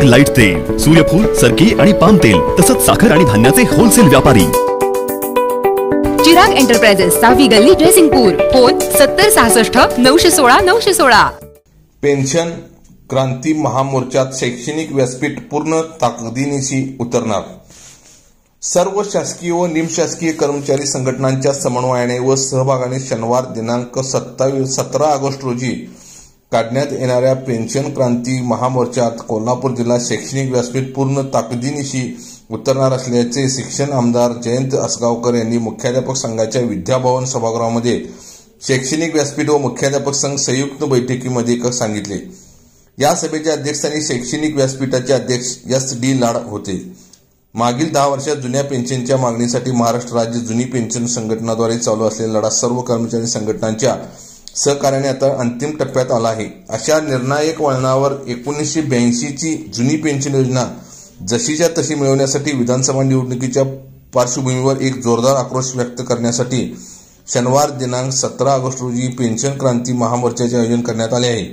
Light तेल, सूर्यफूल, सरकी आणि पाम तेल तसंच साखर आणि धान्याचे होलसेल व्यापारी। चिराग एंटरप्राइजेस, सावी गल्ली, जयसिंगपूर। फोन 7066 916 916। पेन्शन क्रांती महामोर्चात शैक्षणिक व्यासपीठ पूर्ण ताकदीनिशी उतरणार। सर्व शासकीय व निमशासकीय कर्मचारी संघटनांच्या समन्वयाने व सहभागाने शनिवार दिनांक 17 ऑगस्ट रोजी काढण्यात येणाऱ्या पेन्शन क्रांती महामोर्चात कोल्हापूर जिल्हा शैक्षणिक व्यासपीठ पूर्ण ताकदीनिशी उतरणार असल्याचे शिक्षण आमदार जयंत असगावकर यांनी मुख्याध्यापक संघाच्या विद्याभवन सभागृहामध्ये शैक्षणिक व्यासपीठ व मुख्याध्यापक संघ संयुक्त बैठकीमध्ये सांगितले। या सभेच्या अध्यक्षस्थानी शैक्षणिक व्यासपीठाचे अध्यक्ष SD लाड होते। मागील 10 वर्षात जुन्या पेन्शनच्या मागणीसाठी महाराष्ट्र राज्य जुनी पेन्शन संघटनाद्वारे चालू असलेला लढा सर्व कर्मचारी संघटनांच्या सहकार्याने आता अंतिम टप्प्यात आला आहे। अशा निर्णायक वळणावर 1982 ची जुनी पेन्शन योजना जशीच्या तशी मिळवण्यासाठी विधानसभा निवडणुकीच्या पार्श्वभूमीवर एक जोरदार आक्रोश व्यक्त करण्यासाठी शनिवार दिनांक 17 ऑगस्ट रोजी पेन्शन क्रांती महामोर्चाचे आयोजन करण्यात आले आहे।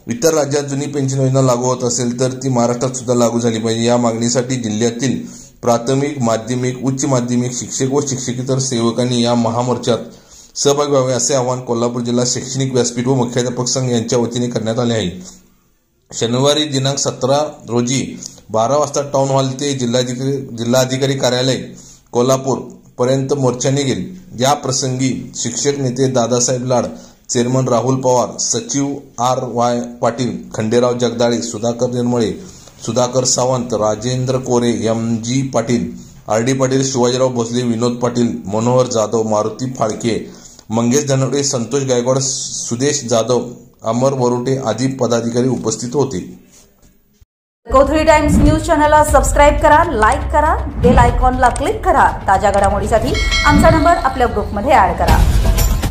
इतर राज्यात जुनी पेन्शन योजना लागू होत असेल तर ती महाराष्ट्रात सुद्धा लागू झाली पाहिजे। या मागणीसाठी जिल्ह्यातील प्राथमिक, माध्यमिक, उच्च माध्यमिक शिक्षक व शिक्षकेतर सेवकांनी या महामोर्चात सहभागी व्हावे असे आवाहन कोल्हापूर जिल्हा शैक्षणिक व्यासपीठ व मुख्याध्यापक संघ यांच्या वतीने करण्यात आले आहे। शनिवारी दिनांक 17 रोजी 12 वाजता टाउन हॉल ते जिल्हाधिकारी कार्यालय कोल्हापूर पर्यंत मोर्चा निघेल। या प्रसंगी शिक्षक नेते दादासाहेब लाड, चेअरमन राहुल पवार, सचिव RY पाटील, खंडेराव जगदाळे, सुधाकर निर्मळे, सुधाकर सावंत, राजेंद्र कोरे, MG पाटील, RD पाटील, शिवाजीराव भोसले, विनोद पाटील, मनोहर जाधव, मारुती फाळके, मंगेश धनवडे, संतोष गायकवाड, सुदेश जाधव, अमर वरुटे आदी पदाधिकारी उपस्थित होते। कोथळी टाइम्स न्यूज चॅनलला सबस्क्राइब करा, लाईक करा, बेल आयकॉनला क्लिक करा। ताज्या घडामोडींसाठी आमचा नंबर आपल्या ग्रुपमध्ये ऍड करा।